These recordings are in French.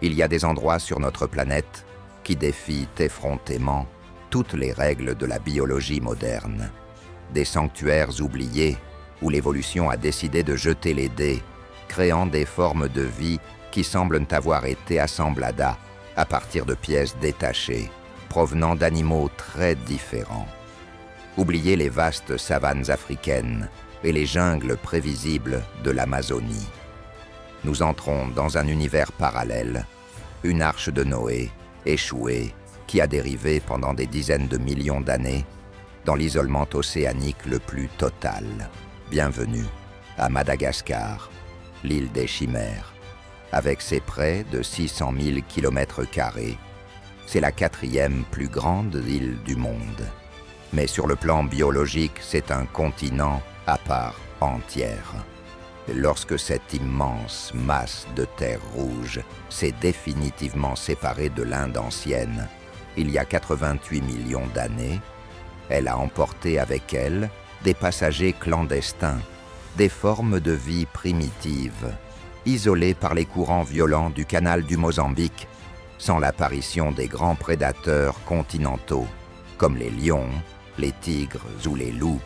Il y a des endroits sur notre planète qui défient effrontément toutes les règles de la biologie moderne. Des sanctuaires oubliés où l'évolution a décidé de jeter les dés, créant des formes de vie qui semblent avoir été assemblées à partir de pièces détachées, provenant d'animaux très différents. Oubliez les vastes savanes africaines et les jungles prévisibles de l'Amazonie. Nous entrons dans un univers parallèle, une arche de Noé, échouée, qui a dérivé pendant des dizaines de millions d'années dans l'isolement océanique le plus total. Bienvenue à Madagascar, l'île des Chimères. Avec ses près de 600 000 km², c'est la 4e plus grande île du monde. Mais sur le plan biologique, c'est un continent à part entière. Lorsque cette immense masse de terre rouge s'est définitivement séparée de l'Inde ancienne, il y a 88 millions d'années, elle a emporté avec elle des passagers clandestins, des formes de vie primitives, isolées par les courants violents du canal du Mozambique, sans l'apparition des grands prédateurs continentaux, comme les lions, les tigres ou les loups.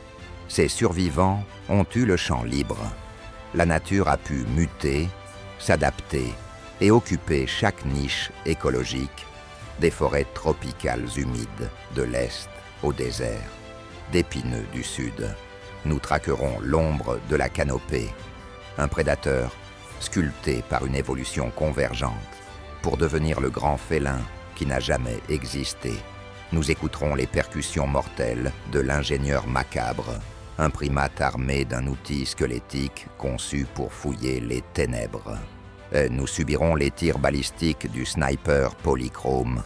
Ces survivants ont eu le champ libre. La nature a pu muter, s'adapter et occuper chaque niche écologique, des forêts tropicales humides de l'Est au désert, d'épineux du Sud. Nous traquerons l'ombre de la canopée, un prédateur sculpté par une évolution convergente pour devenir le grand félin qui n'a jamais existé. Nous écouterons les percussions mortelles de l'ingénieur macabre, un primate armé d'un outil squelettique conçu pour fouiller les ténèbres. Nous subirons les tirs balistiques du sniper polychrome,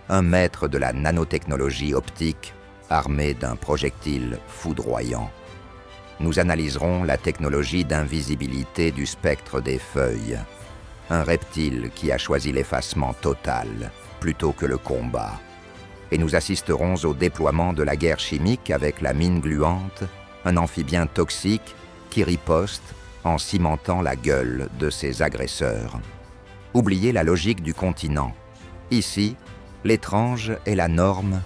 un maître de la nanotechnologie optique armé d'un projectile foudroyant. Nous analyserons la technologie d'invisibilité du spectre des feuilles, un reptile qui a choisi l'effacement total plutôt que le combat. Et nous assisterons au déploiement de la guerre chimique avec la mine gluante, un amphibien toxique qui riposte en cimentant la gueule de ses agresseurs. Oubliez la logique du continent. Ici, l'étrange est la norme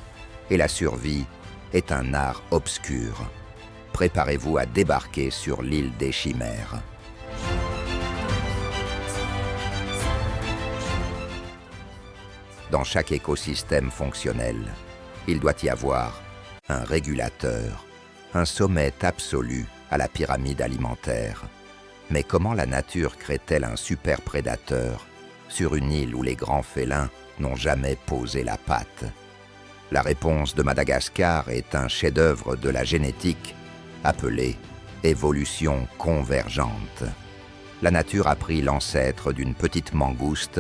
et la survie est un art obscur. Préparez-vous à débarquer sur l'île des Chimères. Dans chaque écosystème fonctionnel, il doit y avoir un régulateur, un sommet absolu à la pyramide alimentaire. Mais comment la nature crée-t-elle un super prédateur sur une île où les grands félins n'ont jamais posé la patte? La réponse de Madagascar est un chef-d'œuvre de la génétique appelé évolution convergente. La nature a pris l'ancêtre d'une petite mangouste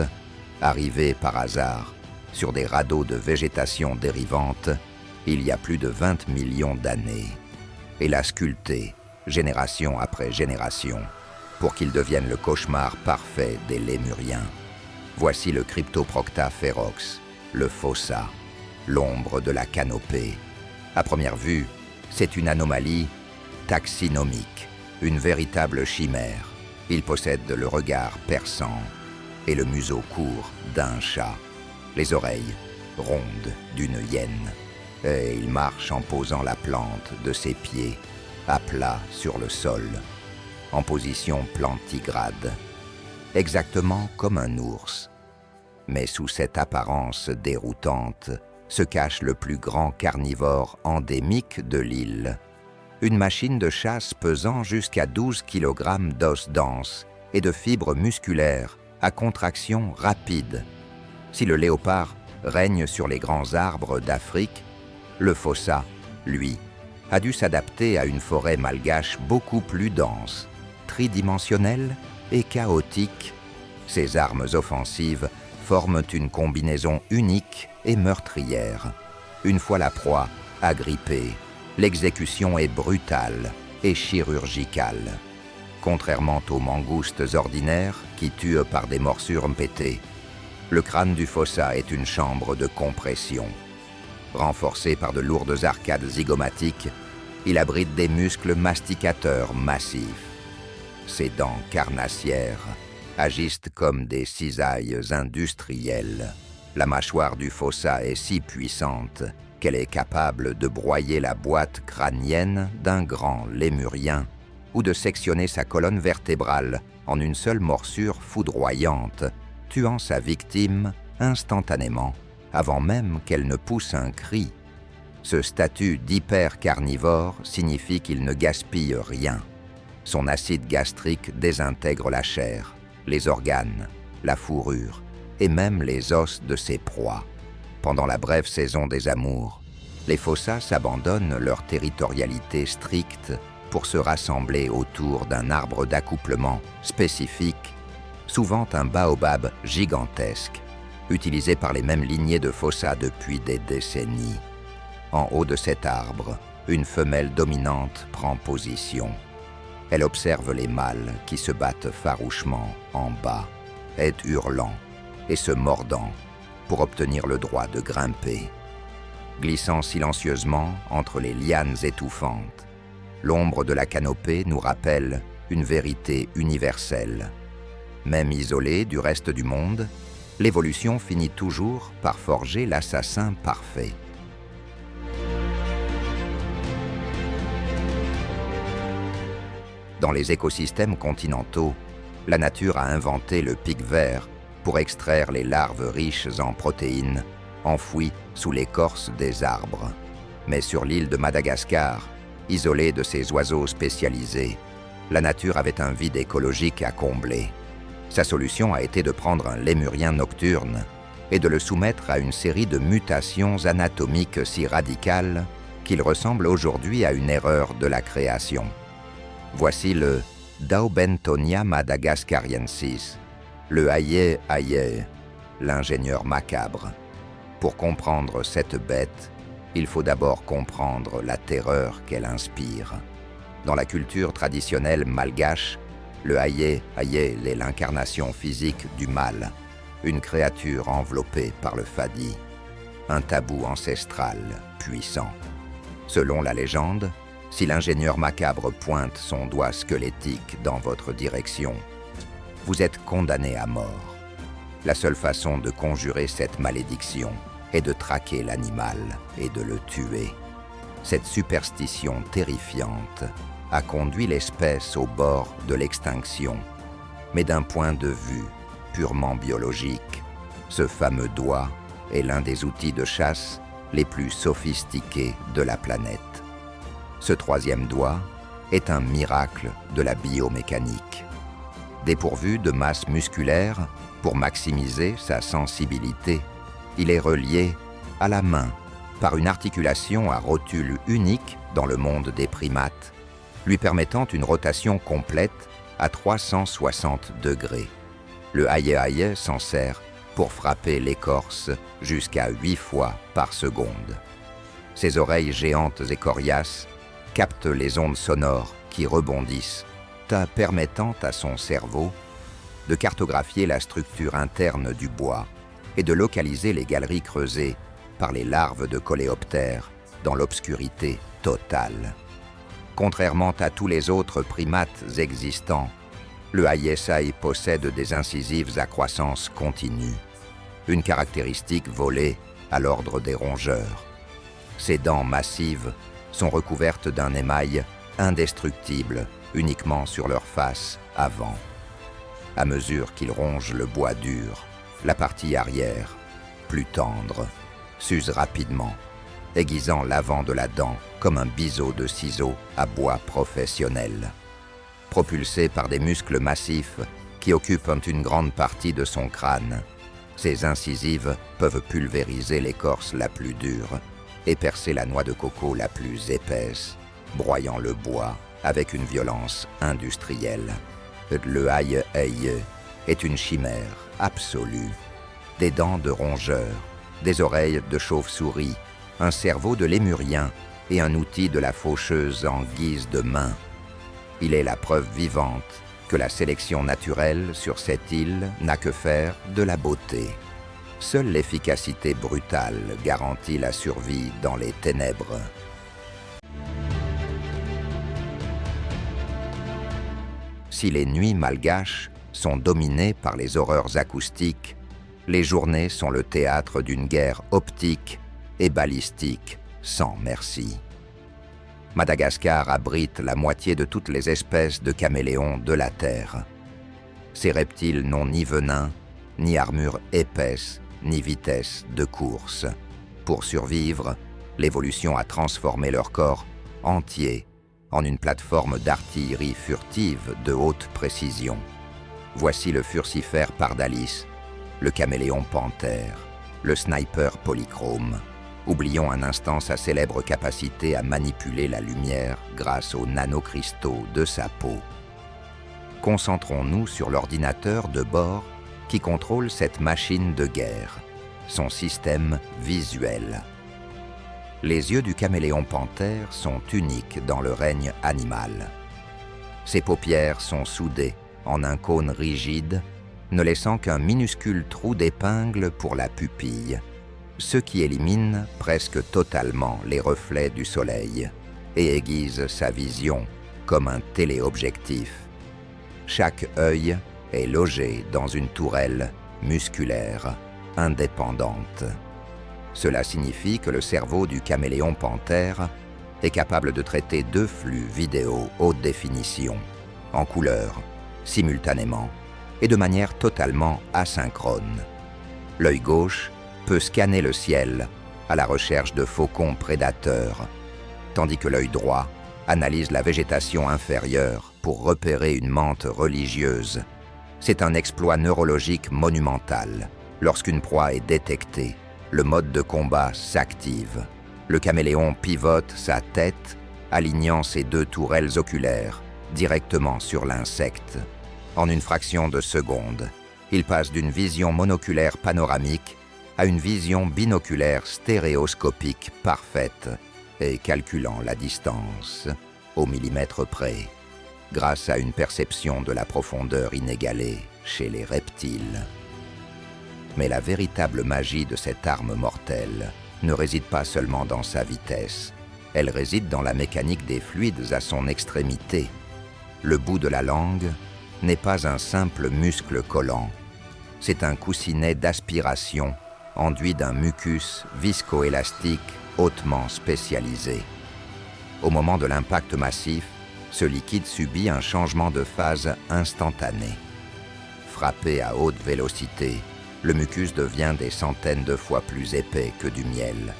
arrivée par hasard sur des radeaux de végétation dérivante il y a plus de 20 millions d'années et l'a sculpté génération après génération pour qu'il devienne le cauchemar parfait des lémuriens. Voici le Cryptoprocta ferox, le fossa, l'ombre de la canopée. À première vue, c'est une anomalie taxinomique, une véritable chimère. Il possède le regard perçant et le museau court d'un chat, les oreilles rondes d'une hyène, et il marche en posant la plante de ses pieds à plat sur le sol, en position plantigrade, exactement comme un ours. Mais sous cette apparence déroutante se cache le plus grand carnivore endémique de l'île, une machine de chasse pesant jusqu'à 12 kg d'os dense et de fibres musculaires à contraction rapide. Si le léopard règne sur les grands arbres d'Afrique, le fossa, lui, a dû s'adapter à une forêt malgache beaucoup plus dense, tridimensionnelle et chaotique. Ses armes offensives forment une combinaison unique et meurtrière. Une fois la proie agrippée, l'exécution est brutale et chirurgicale. Contrairement aux mangoustes ordinaires qui tuent par des morsures pétées, le crâne du fossa est une chambre de compression. Renforcé par de lourdes arcades zygomatiques, il abrite des muscles masticateurs massifs. Ses dents carnassières agissent comme des cisailles industrielles. La mâchoire du fossa est si puissante qu'elle est capable de broyer la boîte crânienne d'un grand lémurien ou de sectionner sa colonne vertébrale en une seule morsure foudroyante, tuant sa victime instantanément, avant même qu'elle ne pousse un cri. Ce statut d'hypercarnivore signifie qu'il ne gaspille rien. Son acide gastrique désintègre la chair, les organes, la fourrure et même les os de ses proies. Pendant la brève saison des amours, les fossas abandonnent leur territorialité stricte pour se rassembler autour d'un arbre d'accouplement spécifique, souvent un baobab gigantesque, utilisé par les mêmes lignées de fossas depuis des décennies. En haut de cet arbre, une femelle dominante prend position. Elle observe les mâles qui se battent farouchement en bas, est hurlant et se mordant pour obtenir le droit de grimper. Glissant silencieusement entre les lianes étouffantes, l'ombre de la canopée nous rappelle une vérité universelle. Même isolée du reste du monde, l'évolution finit toujours par forger l'assassin parfait. Dans les écosystèmes continentaux, la nature a inventé le pic vert pour extraire les larves riches en protéines enfouies sous l'écorce des arbres. Mais sur l'île de Madagascar, isolée de ces oiseaux spécialisés, la nature avait un vide écologique à combler. Sa solution a été de prendre un lémurien nocturne et de le soumettre à une série de mutations anatomiques si radicales qu'il ressemble aujourd'hui à une erreur de la création. Voici le Daubentonia madagascariensis, le Aye Aye, l'ingénieur macabre. Pour comprendre cette bête, il faut d'abord comprendre la terreur qu'elle inspire. Dans la culture traditionnelle malgache, le Aye Aye est l'incarnation physique du mal, une créature enveloppée par le fadi, un tabou ancestral puissant. Selon la légende, si l'ingénieur macabre pointe son doigt squelettique dans votre direction, vous êtes condamné à mort. La seule façon de conjurer cette malédiction est de traquer l'animal et de le tuer. Cette superstition terrifiante a conduit l'espèce au bord de l'extinction. Mais d'un point de vue purement biologique, ce fameux doigt est l'un des outils de chasse les plus sophistiqués de la planète. Ce troisième doigt est un miracle de la biomécanique. Dépourvu de masse musculaire, pour maximiser sa sensibilité, il est relié à la main par une articulation à rotule unique dans le monde des primates, lui permettant une rotation complète à 360 degrés. Le aïe-aïe s'en sert pour frapper l'écorce jusqu'à 8 fois par seconde. Ses oreilles géantes et coriaces capte les ondes sonores qui rebondissent, permettant à son cerveau de cartographier la structure interne du bois et de localiser les galeries creusées par les larves de coléoptères dans l'obscurité totale. Contrairement à tous les autres primates existants, le aïe-aïe possède des incisives à croissance continue, une caractéristique volée à l'ordre des rongeurs. Ses dents massives sont recouvertes d'un émail indestructible uniquement sur leur face avant. À mesure qu'ils rongent le bois dur, la partie arrière, plus tendre, s'use rapidement, aiguisant l'avant de la dent comme un biseau de ciseaux à bois professionnel. Propulsé par des muscles massifs qui occupent une grande partie de son crâne, ces incisives peuvent pulvériser l'écorce la plus dure et percer la noix de coco la plus épaisse, broyant le bois avec une violence industrielle. Le aïe-aïe est une chimère absolue. Des dents de rongeur, des oreilles de chauve-souris, un cerveau de lémurien et un outil de la faucheuse en guise de main. Il est la preuve vivante que la sélection naturelle sur cette île n'a que faire de la beauté. Seule l'efficacité brutale garantit la survie dans les ténèbres. Si les nuits malgaches sont dominées par les horreurs acoustiques, les journées sont le théâtre d'une guerre optique et balistique sans merci. Madagascar abrite la moitié de toutes les espèces de caméléons de la Terre. Ces reptiles n'ont ni venin, ni armure épaisse, ni vitesse de course. Pour survivre, l'évolution a transformé leur corps entier en une plateforme d'artillerie furtive de haute précision. Voici le furcifère pardalis, le caméléon panthère, le sniper polychrome. Oublions un instant sa célèbre capacité à manipuler la lumière grâce aux nanocristaux de sa peau. Concentrons-nous sur l'ordinateur de bord qui contrôle cette machine de guerre, son système visuel. Les yeux du caméléon panthère sont uniques dans le règne animal. Ses paupières sont soudées en un cône rigide, ne laissant qu'un minuscule trou d'épingle pour la pupille, ce qui élimine presque totalement les reflets du soleil et aiguise sa vision comme un téléobjectif. Chaque œil est logé dans une tourelle musculaire indépendante. Cela signifie que le cerveau du caméléon panthère est capable de traiter 2 flux vidéo haute définition, en couleur, simultanément et de manière totalement asynchrone. L'œil gauche peut scanner le ciel à la recherche de faucons prédateurs, tandis que l'œil droit analyse la végétation inférieure pour repérer une menthe religieuse. C'est un exploit neurologique monumental. Lorsqu'une proie est détectée, le mode de combat s'active. Le caméléon pivote sa tête, alignant ses 2 tourelles oculaires directement sur l'insecte. En une fraction de seconde, il passe d'une vision monoculaire panoramique à une vision binoculaire stéréoscopique parfaite et calculant la distance au millimètre près, grâce à une perception de la profondeur inégalée chez les reptiles. Mais la véritable magie de cette arme mortelle ne réside pas seulement dans sa vitesse, elle réside dans la mécanique des fluides à son extrémité. Le bout de la langue n'est pas un simple muscle collant, c'est un coussinet d'aspiration enduit d'un mucus viscoélastique hautement spécialisé. Au moment de l'impact massif, ce liquide subit un changement de phase instantané. Frappé à haute vélocité, le mucus devient des centaines de fois plus épais que du miel,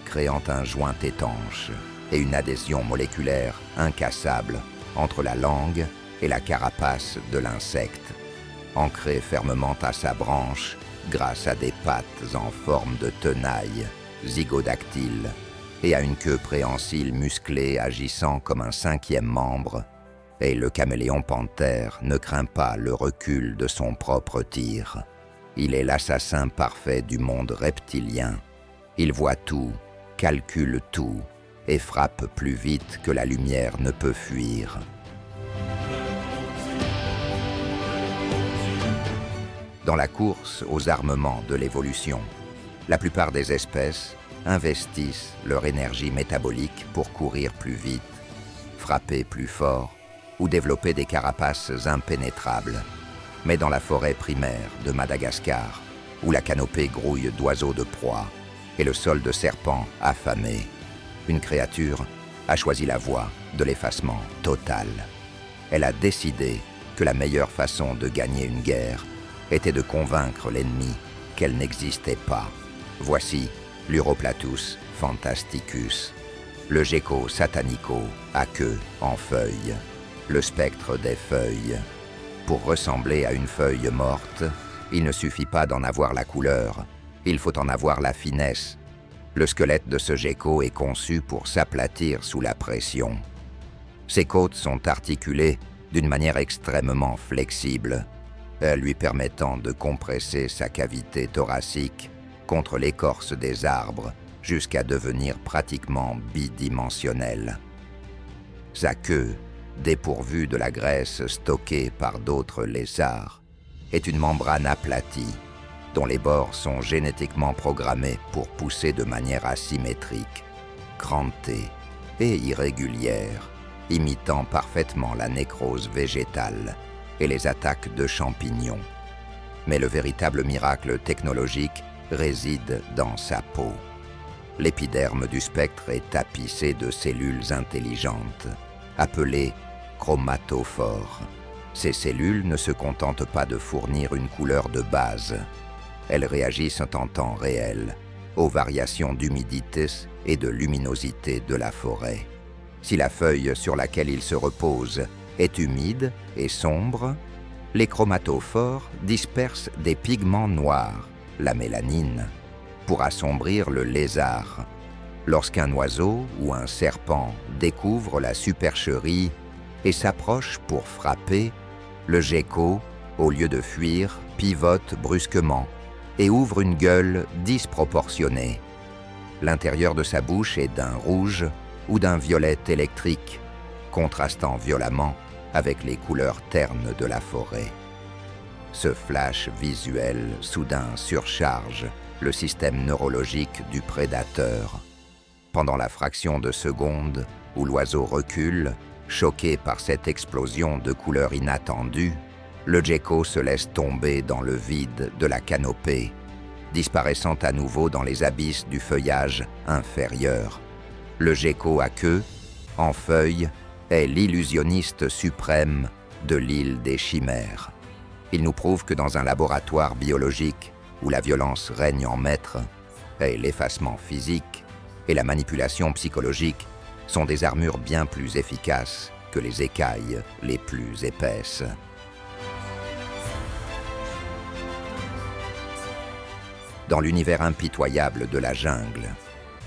créant un joint étanche et une adhésion moléculaire incassable entre la langue et la carapace de l'insecte, ancré fermement à sa branche grâce à des pattes en forme de tenaille, zygodactyle, et à une queue préhensile musclée agissant comme un 5e membre, et le caméléon panthère ne craint pas le recul de son propre tir. Il est l'assassin parfait du monde reptilien. Il voit tout, calcule tout, et frappe plus vite que la lumière ne peut fuir. Dans la course aux armements de l'évolution, la plupart des espèces investissent leur énergie métabolique pour courir plus vite, frapper plus fort ou développer des carapaces impénétrables. Mais dans la forêt primaire de Madagascar, où la canopée grouille d'oiseaux de proie et le sol de serpents affamés, une créature a choisi la voie de l'effacement total. Elle a décidé que la meilleure façon de gagner une guerre était de convaincre l'ennemi qu'elle n'existait pas. Voici l'Uroplatus fantasticus, le gecko satanico à queue en feuille, le spectre des feuilles. Pour ressembler à une feuille morte, il ne suffit pas d'en avoir la couleur, il faut en avoir la finesse. Le squelette de ce gecko est conçu pour s'aplatir sous la pression. Ses côtes sont articulées d'une manière extrêmement flexible, lui permettant de compresser sa cavité thoracique contre l'écorce des arbres jusqu'à devenir pratiquement bidimensionnelle. Sa queue, dépourvue de la graisse stockée par d'autres lézards, est une membrane aplatie dont les bords sont génétiquement programmés pour pousser de manière asymétrique, crantée et irrégulière, imitant parfaitement la nécrose végétale. et les attaques de champignons. Mais le véritable miracle technologique réside dans sa peau. L'épiderme du spectre est tapissé de cellules intelligentes, appelées chromatophores. Ces cellules ne se contentent pas de fournir une couleur de base. Elles réagissent en temps réel aux variations d'humidité et de luminosité de la forêt. Si la feuille sur laquelle il se repose est humide et sombre, les chromatophores dispersent des pigments noirs, la mélanine, pour assombrir le lézard. Lorsqu'un oiseau ou un serpent découvre la supercherie et s'approche pour frapper, le gecko, au lieu de fuir, pivote brusquement et ouvre une gueule disproportionnée. L'intérieur de sa bouche est d'un rouge ou d'un violet électrique, contrastant violemment avec les couleurs ternes de la forêt. Ce flash visuel soudain surcharge le système neurologique du prédateur. Pendant la fraction de seconde où l'oiseau recule, choqué par cette explosion de couleurs inattendues, le gecko se laisse tomber dans le vide de la canopée, disparaissant à nouveau dans les abysses du feuillage inférieur. Le gecko à queue, en feuille, est l'illusionniste suprême de l'île des chimères. Il nous prouve que dans un laboratoire biologique où la violence règne en maître, et l'effacement physique et la manipulation psychologique sont des armures bien plus efficaces que les écailles les plus épaisses. Dans l'univers impitoyable de la jungle,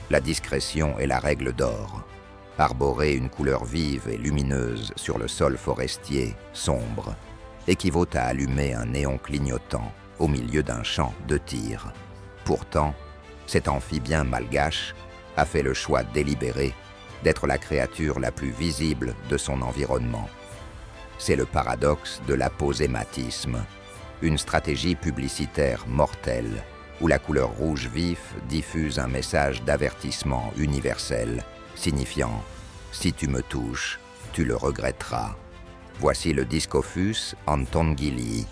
la discrétion est la règle d'or. Arborer une couleur vive et lumineuse sur le sol forestier sombre équivaut à allumer un néon clignotant au milieu d'un champ de tir. Pourtant, cet amphibien malgache a fait le choix délibéré d'être la créature la plus visible de son environnement. C'est le paradoxe de l'aposématisme, une stratégie publicitaire mortelle où la couleur rouge vif diffuse un message d'avertissement universel signifiant « Si tu me touches, tu le regretteras ». Voici le Discophus antongilii,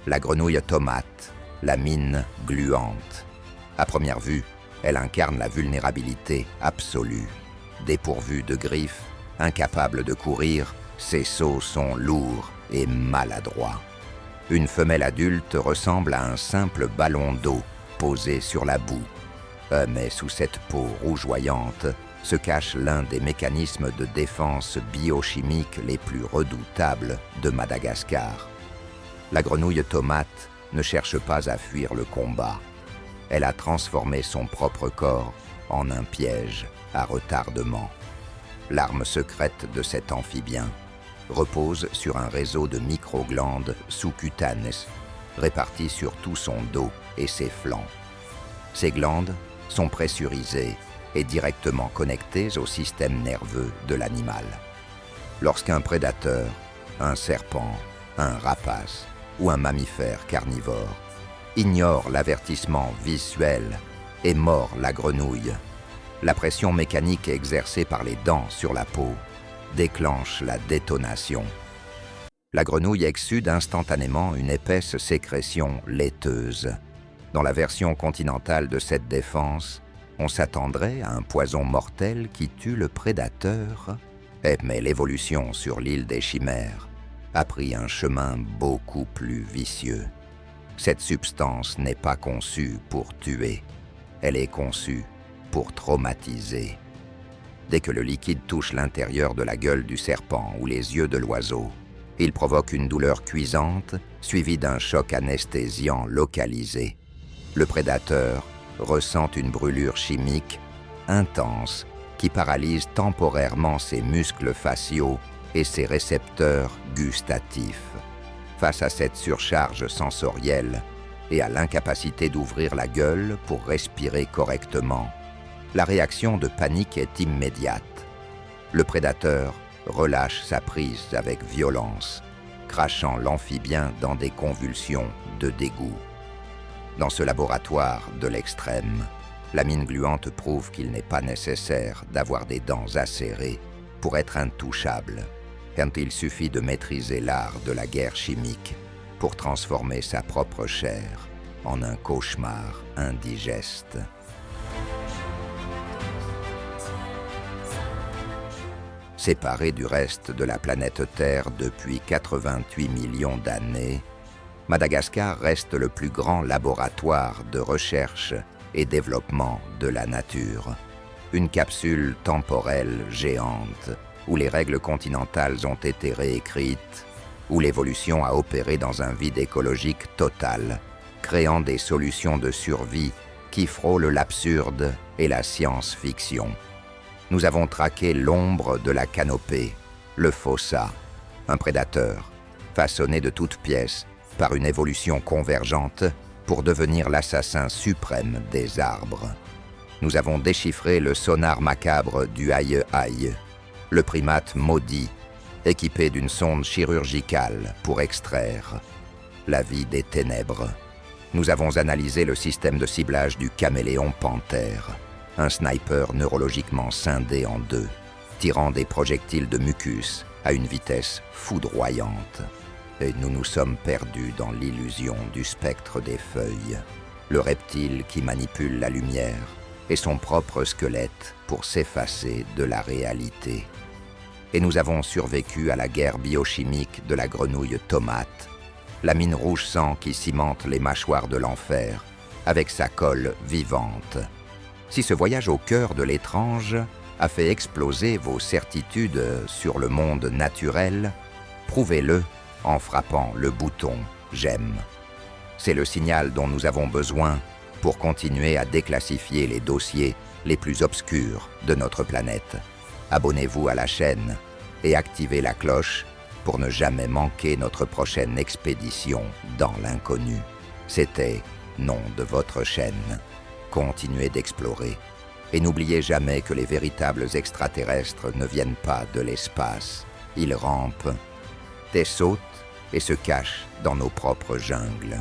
la grenouille tomate, la mine gluante. À première vue, elle incarne la vulnérabilité absolue. Dépourvue de griffes, incapable de courir, ses sauts sont lourds et maladroits. Une femelle adulte ressemble à un simple ballon d'eau posé sur la boue. Mais sous cette peau rougeoyante se cache l'un des mécanismes de défense biochimique les plus redoutables de Madagascar. La grenouille tomate ne cherche pas à fuir le combat. Elle a transformé son propre corps en un piège à retardement. L'arme secrète de cet amphibien repose sur un réseau de microglandes sous-cutanées réparties sur tout son dos et ses flancs. Ces glandes sont pressurisées et directement connectées au système nerveux de l'animal. Lorsqu'un prédateur, un serpent, un rapace ou un mammifère carnivore ignore l'avertissement visuel et mord la grenouille, la pression mécanique exercée par les dents sur la peau déclenche la détonation. La grenouille exsude instantanément une épaisse sécrétion laiteuse. Dans la version continentale de cette défense, on s'attendrait à un poison mortel qui tue le prédateur. Mais l'évolution sur l'île des chimères a pris un chemin beaucoup plus vicieux. Cette substance n'est pas conçue pour tuer, elle est conçue pour traumatiser. Dès que le liquide touche l'intérieur de la gueule du serpent ou les yeux de l'oiseau, il provoque une douleur cuisante suivie d'un choc anesthésiant localisé. Le prédateur ressent une brûlure chimique intense qui paralyse temporairement ses muscles faciaux et ses récepteurs gustatifs. Face à cette surcharge sensorielle et à l'incapacité d'ouvrir la gueule pour respirer correctement, la réaction de panique est immédiate. Le prédateur relâche sa prise avec violence, crachant l'amphibien dans des convulsions de dégoût. Dans ce laboratoire de l'extrême, la mine gluante prouve qu'il n'est pas nécessaire d'avoir des dents acérées pour être intouchable. quand il suffit de maîtriser l'art de la guerre chimique pour transformer sa propre chair en un cauchemar indigeste. Séparée du reste de la planète Terre depuis 88 millions d'années, Madagascar reste le plus grand laboratoire de recherche et développement de la nature. Une capsule temporelle géante où les règles continentales ont été réécrites, où l'évolution a opéré dans un vide écologique total, créant des solutions de survie qui frôlent l'absurde et la science-fiction. Nous avons traqué l'ombre de la canopée, le fossa, un prédateur, façonné de toutes pièces par une évolution convergente pour devenir l'assassin suprême des arbres. Nous avons déchiffré le sonar macabre du aïe-aïe, le primate maudit, équipé d'une sonde chirurgicale pour extraire la vie des ténèbres. Nous avons analysé le système de ciblage du caméléon panthère, un sniper neurologiquement scindé en deux, tirant des projectiles de mucus à une vitesse foudroyante. Et nous nous sommes perdus dans l'illusion du spectre des feuilles, le reptile qui manipule la lumière et son propre squelette pour s'effacer de la réalité. Et nous avons survécu à la guerre biochimique de la grenouille tomate, la mine rouge sang qui cimente les mâchoires de l'enfer avec sa colle vivante. Si ce voyage au cœur de l'étrange a fait exploser vos certitudes sur le monde naturel, prouvez-le en frappant le bouton « J'aime ». C'est le signal dont nous avons besoin pour continuer à déclassifier les dossiers les plus obscurs de notre planète. Abonnez-vous à la chaîne et activez la cloche pour ne jamais manquer notre prochaine expédition dans l'inconnu. C'était nom de votre chaîne. Continuez d'explorer et n'oubliez jamais que les véritables extraterrestres ne viennent pas de l'espace. Ils rampent, sautent et se cachent dans nos propres jungles.